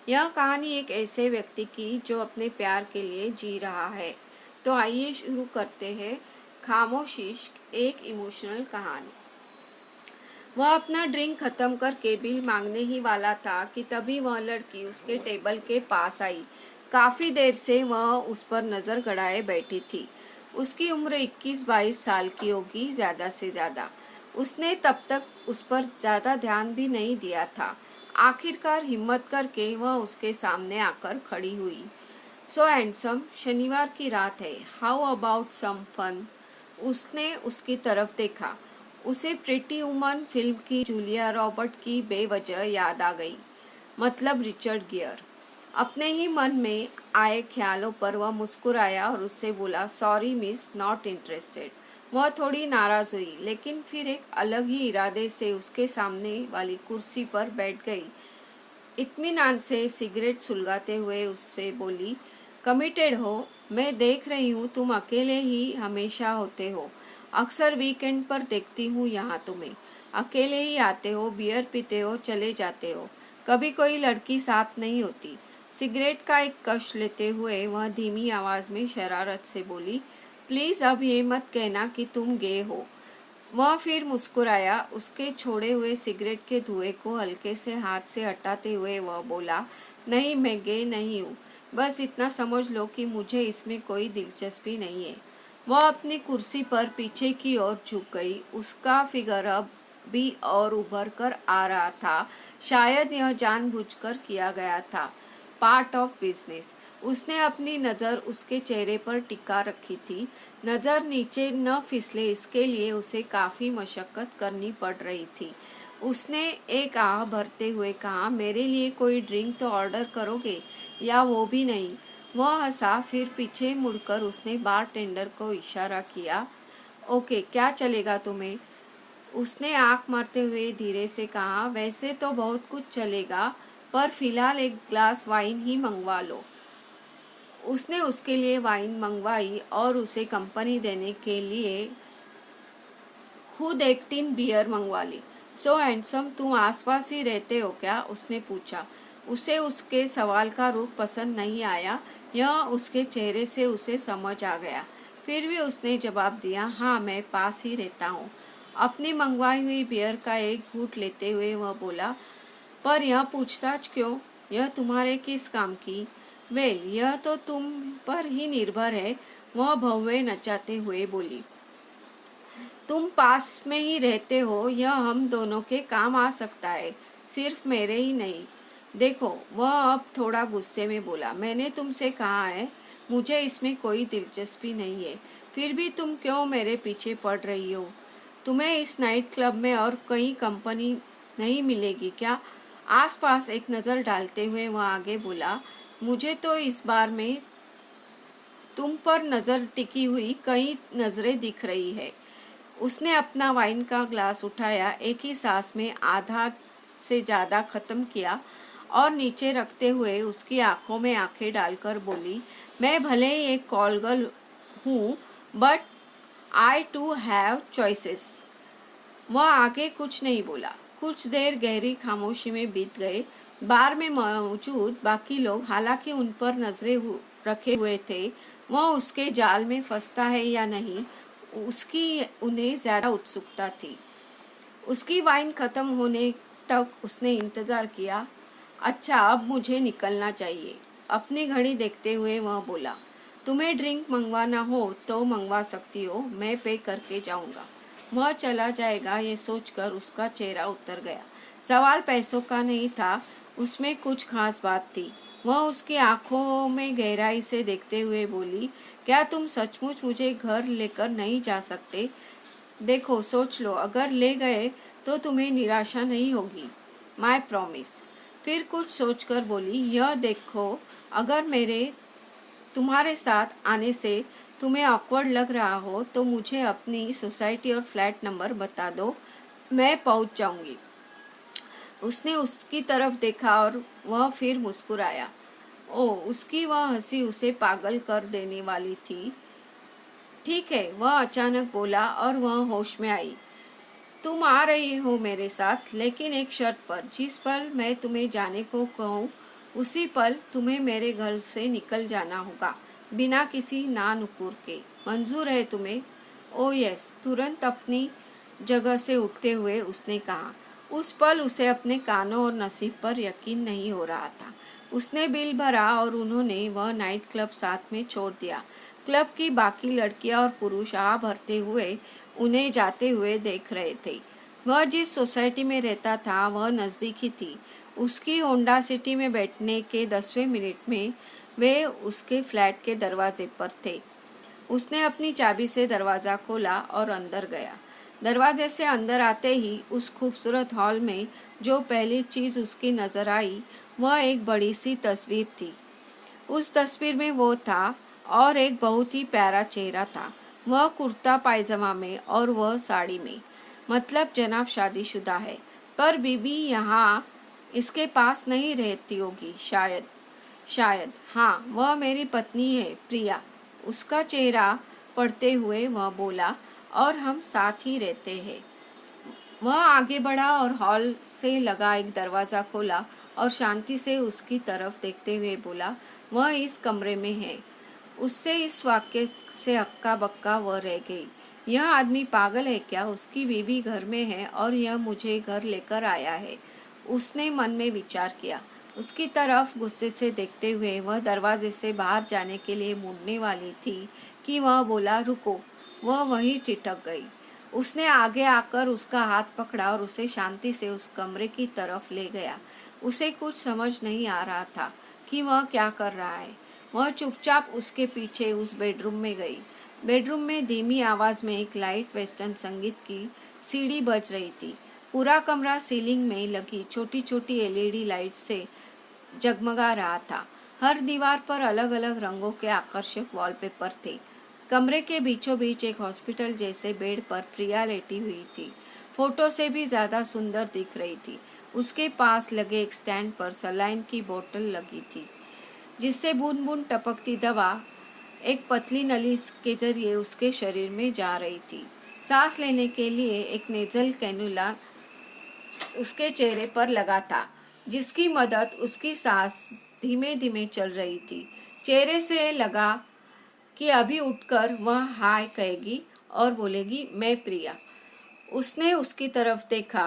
यह कहानी एक ऐसे व्यक्ति की जो अपने प्यार के लिए जी रहा है। तो आइए शुरू करते हैं। खामोश इश्क, एक इमोशनल कहानी। वह अपना ड्रिंक खत्म करके बिल मांगने ही वाला था कि तभी वह लड़की उसके टेबल के पास आई। काफ़ी देर से वह उस पर नज़र गड़ाए बैठी थी। उसकी उम्र 21-22 साल की होगी ज़्यादा से ज़्यादा। उसने तब तक उस पर ज़्यादा ध्यान भी नहीं दिया था। आखिरकार हिम्मत करके वह उसके सामने आकर खड़ी हुई। सो हैंडसम, शनिवार की रात है, हाउ अबाउट सम फन। उसने उसकी तरफ देखा। उसे प्रिटी वुमन फिल्म की जूलिया रॉबर्ट की बेवजह याद आ गई, मतलब रिचर्ड गियर। अपने ही मन में आए ख्यालों पर वह मुस्कुराया और उससे बोला, सॉरी मिस, नॉट इंटरेस्टेड। वह थोड़ी नाराज़ हुई, लेकिन फिर एक अलग ही इरादे से उसके सामने वाली कुर्सी पर बैठ गई। इत्मीनान से सिगरेट सुलगाते हुए उससे बोली, कमिटेड हो? मैं देख रही हूँ तुम अकेले ही हमेशा होते हो। अक्सर वीकेंड पर देखती हूँ यहाँ तुम्हें। अकेले ही आते हो, बियर पीते हो, चले जाते हो। कभी कोई लड़की साथ नहीं होती। सिगरेट का एक कश लेते हुए वह धीमी आवाज़ में शरारत से बोली, प्लीज़ अब ये मत कहना कि तुम गे हो। वह फिर मुस्कुराया। उसके छोड़े हुए सिगरेट के धुएं को हल्के से हाथ से हटाते हुए वह बोला, नहीं, मैं गे नहीं हूँ। बस इतना समझ लो कि मुझे इसमें कोई दिलचस्पी नहीं है। वह अपनी कुर्सी पर पीछे की ओर झुक गई। उसका फिगर अब भी और उभर कर आ रहा था। शायद यह जानबूझकर किया गया था, पार्ट ऑफ बिजनेस। उसने अपनी नज़र उसके चेहरे पर टिका रखी थी। नज़र नीचे न फिसले इसके लिए उसे काफ़ी मशक्क़त करनी पड़ रही थी। उसने एक आह भरते हुए कहा, मेरे लिए कोई ड्रिंक तो ऑर्डर करोगे या वो भी नहीं? वह हंसा। फिर पीछे मुड़कर उसने बारटेंडर को इशारा किया, ओके, क्या चलेगा तुम्हें? उसने आँख मारते हुए धीरे से कहा, वैसे तो बहुत कुछ चलेगा, पर फिलहाल एक ग्लास वाइन ही मंगवा लो। उसने उसके लिए वाइन मंगवाई और उसे कंपनी देने के लिए खुद एक टिन बियर मंगवा ली। सो हैंडसम, तुम आसपास ही रहते हो क्या? उसने पूछा। उसे उसके सवाल का रुख पसंद नहीं आया। यह उसके चेहरे से उसे समझ आ गया। फिर भी उसने जवाब दिया, हाँ, मैं पास ही रहता हूँ। अपनी मंगवाई हुई बियर का एक घूंट लेते हुए वह बोला, पर यह पूछताछ क्यों? यह तुम्हारे किस काम की? वेल, यह तो तुम पर ही निर्भर है, वह भव्य नचाते हुए बोली। तुम पास में ही रहते हो, यह हम दोनों के काम आ सकता है, सिर्फ मेरे ही नहीं। देखो, वह अब थोड़ा गुस्से में बोला, मैंने तुमसे कहा है, मुझे इसमें कोई दिलचस्पी नहीं है। फिर भी तुम क्यों मेरे पीछे पड़ रही हो? तुम्हें इस नाइट क्लब में और कहीं कंपनी नहीं मिलेगी क्या? आसपास एक नज़र डालते हुए वह आगे बोला, मुझे तो इस बार में तुम पर नज़र टिकी हुई कई नज़रें दिख रही है। उसने अपना वाइन का ग्लास उठाया, एक ही सांस में आधा से ज़्यादा ख़त्म किया और नीचे रखते हुए उसकी आंखों में आंखें डालकर बोली, मैं भले ही एक कॉल गर्ल हूँ, but I too have choices. वह आगे कुछ नहीं बोला। कुछ देर गहरी खामोशी में बीत गए। बार में मौजूद बाकी लोग हालांकि उन पर नजरें रखे हुए थे, वह उसके जाल में फंसता है या नहीं, उसकी उन्हें ज़्यादा उत्सुकता थी। उसकी वाइन ख़त्म होने तक उसने इंतज़ार किया। अच्छा, अब मुझे निकलना चाहिए। अपनी घड़ी देखते हुए वह बोला, तुम्हें ड्रिंक मंगवाना हो तो मंगवा सकती हो, मैं पे करके जाऊंगा। वह चला जाएगा ये सोचकर उसका चेहरा उतर गया। सवाल पैसों का नहीं था, उसमें कुछ खास बात थी। वह उसकी आंखों में गहराई से देखते हुए बोली, क्या तुम सचमुच मुझे घर लेकर नहीं जा सकते? देखो, सोच लो, अगर ले गए तो तुम्हें निराशा नहीं होगी, माय प्रॉमिस। फिर कुछ सोचकर बोली, यह देखो, अगर मेरे तुम्हारे साथ आने से तुम्हें ऑकवर्ड लग रहा हो तो मुझे अपनी सोसाइटी और फ्लैट नंबर बता दो, मैं पहुंच जाऊंगी। उसने उसकी तरफ देखा और वह फिर मुस्कुराया। ओह, उसकी वह हंसी उसे पागल कर देने वाली थी। ठीक है, वह अचानक बोला और वह होश में आई। तुम आ रही हो मेरे साथ, लेकिन एक शर्त पर। जिस पल मैं तुम्हें जाने को कहूँ उसी पल तुम्हें मेरे घर से निकल जाना होगा, बिना किसी ना नुकुर के। मंजूर है तुम्हें? ओ यस, तुरंत अपनी जगह से उठते हुए उसने कहा। उस पल उसे अपने कानों और नसीब पर यकीन नहीं हो रहा था। उसने बिल भरा और उन्होंने वह नाइट क्लब साथ में छोड़ दिया। क्लब की बाकी लड़कियां और पुरुष आ भरते हुए उन्हें जाते हुए देख रहे थे। वह जिस सोसाइटी में रहता था वह नज़दीक ही थी। उसकी होंडा सिटी में बैठने के 10वें मिनट में वे उसके फ्लैट के दरवाजे पर थे। उसने अपनी चाबी से दरवाज़ा खोला और अंदर गया। दरवाजे से अंदर आते ही उस खूबसूरत हॉल में जो पहली चीज़ उसकी नज़र आई वह एक बड़ी सी तस्वीर थी। उस तस्वीर में वो था और एक बहुत ही प्यारा चेहरा था। वह कुर्ता पायजामा में और वह साड़ी में, मतलब जनाब शादीशुदा है। पर बीबी यहाँ इसके पास नहीं रहती होगी शायद। शायद हाँ, वह मेरी पत्नी है प्रिया। उसका चेहरा पढ़ते हुए वह बोला, और हम साथ ही रहते हैं। वह आगे बढ़ा और हॉल से लगा एक दरवाज़ा खोला और शांति से उसकी तरफ देखते हुए बोला, वह इस कमरे में है। उससे इस वाक्य से हक्का बक्का वह रह गई। यह आदमी पागल है क्या? उसकी बीवी घर में है और यह मुझे घर लेकर आया है। उसने मन में विचार किया। उसकी तरफ गुस्से से देखते हुए वह दरवाजे से बाहर जाने के लिए मुड़ने वाली थी कि वह बोला, रुको। वह वहीं ठिठक गई। उसने आगे आकर उसका हाथ पकड़ा और उसे शांति से उस कमरे की तरफ ले गया। उसे कुछ समझ नहीं आ रहा था कि वह क्या कर रहा है। वह चुपचाप उसके पीछे उस बेडरूम में गई। बेडरूम में धीमी आवाज़ में एक लाइट वेस्टर्न संगीत की सीढ़ी बज रही थी। पूरा कमरा सीलिंग में लगी छोटी छोटी एलईडी लाइट से जगमगा रहा था। हर दीवार पर अलग अलग रंगों के आकर्षक वॉलपेपर थे। कमरे के बीचों बीच एक हॉस्पिटल जैसे बेड पर प्रिया लेटी हुई थी। फोटो से भी ज़्यादा सुंदर दिख रही थी। उसके पास लगे एक स्टैंड पर सलाइन की बोतल लगी थी, जिससे बूंद बूंद टपकती दवा एक पतली नली के जरिए उसके शरीर में जा रही थी। सांस लेने के लिए एक नेजल कैनुला उसके चेहरे पर लगा था, जिसकी मदद उसकी सांस धीमे धीमे चल रही थी। चेहरे से लगा कि अभी उठकर वह हाय कहेगी और बोलेगी, मैं प्रिया। उसने उसकी तरफ देखा।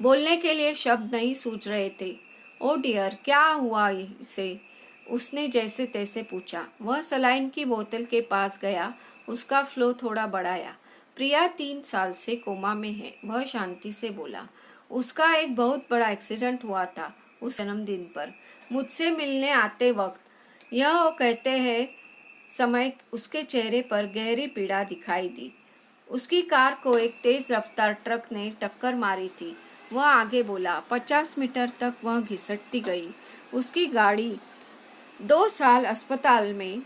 बोलने के लिए शब्द नहीं सूझ रहे थे। ओ डियर, क्या हुआ इसे? उसने जैसे तैसे पूछा। वह सलाइन की बोतल के पास गया, उसका फ्लो थोड़ा बढ़ाया। प्रिया 3 साल से कोमा में है, वह शांति से बोला। उसका एक बहुत बड़ा एक्सीडेंट हुआ था उस जन्मदिन पर, मुझसे मिलने आते वक्त। यह वो कहते हैं समय उसके चेहरे पर गहरी पीड़ा दिखाई दी। उसकी कार को एक तेज रफ्तार ट्रक ने टक्कर मारी थी। वह आगे बोला। 50 मीटर तक वह घिसटती गई। उसकी गाड़ी 2 साल अस्पताल में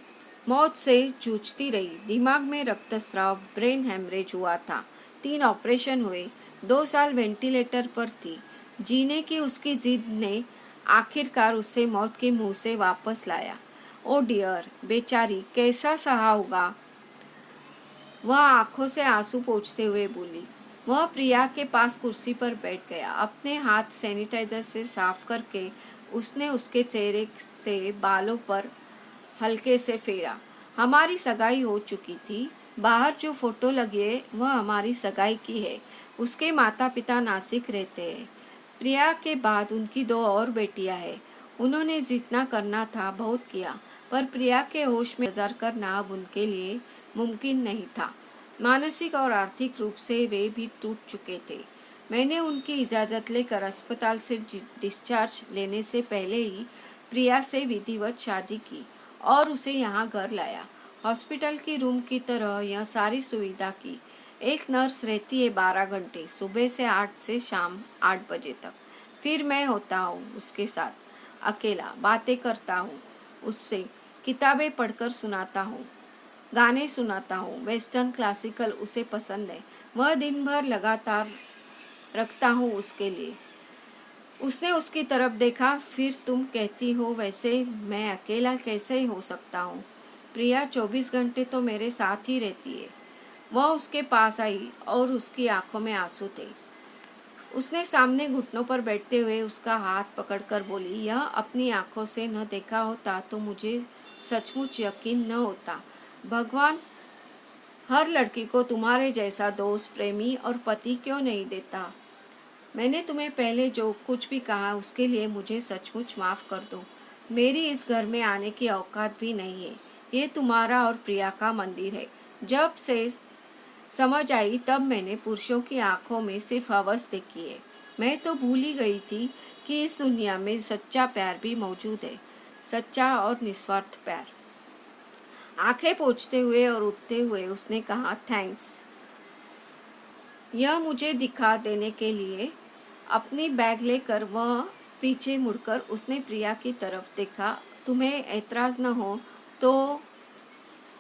मौत से जूझती रही। दिमाग में रक्तस्राव, ब्रेन हेमरेज हुआ था, 3 ऑपरेशन हुए, 2 साल वेंटिलेटर पर थी। जीने की उसकी जिद ने आखिरकार उसे मौत के मुंह से वापस लाया। ओ डियर, बेचारी कैसा सहा होगा? वह आंखों से आंसू पोंछते हुए बोली। वह प्रिया के पास कुर्सी पर बैठ गया। अपने हाथ सैनिटाइजर से साफ करके उसने उसके चेहरे से बालों पर हल्के से फेरा। हमारी सगाई हो चुकी थी। बाहर जो फोटो लगी है वह हमारी सगाई की है। उसके माता पिता नासिक रहते हैं। प्रिया के बाद उनकी 2 और बेटियां हैं। उन्होंने जितना करना था बहुत किया, पर प्रिया के होश में गुजार करना अब उनके लिए मुमकिन नहीं था। मानसिक और आर्थिक रूप से वे भी टूट चुके थे। मैंने उनकी इजाज़त लेकर अस्पताल से डिस्चार्ज लेने से पहले ही प्रिया से विधिवत शादी की और उसे यहाँ घर लाया। हॉस्पिटल की रूम की तरह यह सारी सुविधा की। एक नर्स रहती है 12 घंटे, सुबह से 8 से शाम 8 बजे तक। फिर मैं होता हूँ उसके साथ, अकेला बातें करता हूँ उससे, किताबें पढ़कर सुनाता हूँ, गाने सुनाता हूँ। वेस्टर्न क्लासिकल उसे पसंद है। वह दिन भर लगातार रखता हूँ उसके लिए। उसने उसकी तरफ देखा। फिर तुम कहती हो वैसे मैं अकेला कैसे हो सकता हूँ? प्रिया 24 घंटे तो मेरे साथ ही रहती है। वह उसके पास आई और उसकी आंखों में आंसू थे। उसने सामने घुटनों पर बैठते हुए उसका हाथ पकड़कर बोली, यह अपनी आंखों से न देखा होता तो मुझे सचमुच यकीन न होता। भगवान हर लड़की को तुम्हारे जैसा दोस्त, प्रेमी और पति क्यों नहीं देता। मैंने तुम्हें पहले जो कुछ भी कहा उसके लिए मुझे सचमुच माफ़ कर दो। मेरी इस घर में आने की औकात भी नहीं है। ये तुम्हारा और प्रिया का मंदिर है। जब से समझ आई तब मैंने पुरुषों की आंखों में सिर्फ हवस देखी है। मैं तो भूल ही गई थी कि इस दुनिया में सच्चा प्यार भी मौजूद है, सच्चा और निस्वार्थ प्यार। आंखें पोंछते हुए और उठते हुए उसने कहा, थैंक्स यह मुझे दिखा देने के लिए। अपनी बैग लेकर वह पीछे मुड़कर उसने प्रिया की तरफ देखा। तुम्हें ऐतराज़ न हो तो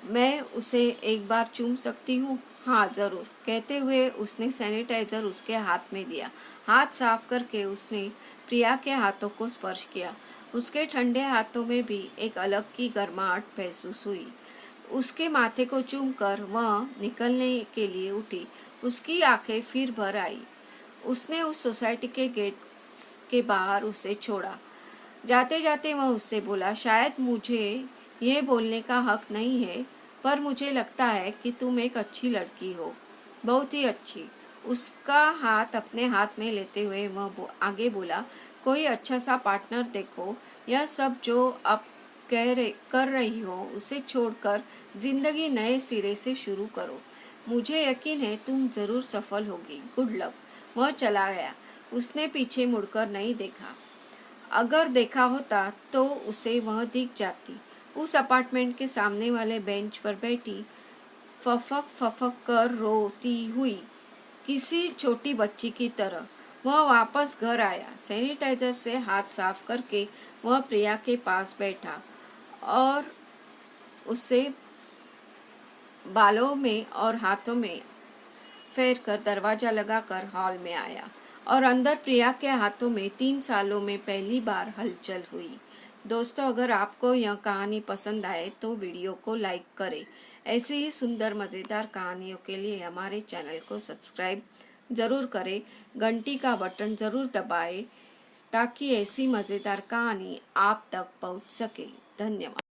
मैं उसे एक बार चूम सकती हूँ? हाँ ज़रूर, कहते हुए उसने सैनिटाइज़र उसके हाथ में दिया। हाथ साफ करके उसने प्रिया के हाथों को स्पर्श किया। उसके ठंडे हाथों में भी एक अलग की गर्माहट महसूस हुई। उसके माथे को चूमकर वह निकलने के लिए उठी। उसकी आंखें फिर भर आई। उसने उस सोसाइटी के गेट के बाहर उसे छोड़ा। जाते जाते वह उससे बोला, शायद मुझे ये बोलने का हक नहीं है, पर मुझे लगता है कि तुम एक अच्छी लड़की हो, बहुत ही अच्छी। उसका हाथ अपने हाथ में लेते हुए वह आगे बोला, कोई अच्छा सा पार्टनर देखो। यह सब जो अब कर रही हो उसे छोड़कर ज़िंदगी नए सिरे से शुरू करो। मुझे यकीन है तुम ज़रूर सफल होगी। Good luck. वह चला गया। उसने पीछे मुड़कर नहीं देखा। अगर देखा होता तो उसे वह दिख जाती, उस अपार्टमेंट के सामने वाले बेंच पर बैठी, फफक फफक कर रोती हुई, किसी छोटी बच्ची की तरह। वह वापस घर आया। सैनिटाइजर से हाथ साफ करके वह प्रिया के पास बैठा और उसे बालों में और हाथों में फेर कर दरवाज़ा लगाकर हॉल में आया और अंदर प्रिया के हाथों में 3 सालों में पहली बार हलचल हुई। दोस्तों, अगर आपको यह कहानी पसंद आए तो वीडियो को लाइक करें। ऐसी ही सुंदर मज़ेदार कहानियों के लिए हमारे चैनल को सब्सक्राइब ज़रूर करें। घंटी का बटन ज़रूर दबाएं ताकि ऐसी मज़ेदार कहानी आप तक पहुंच सके। धन्यवाद।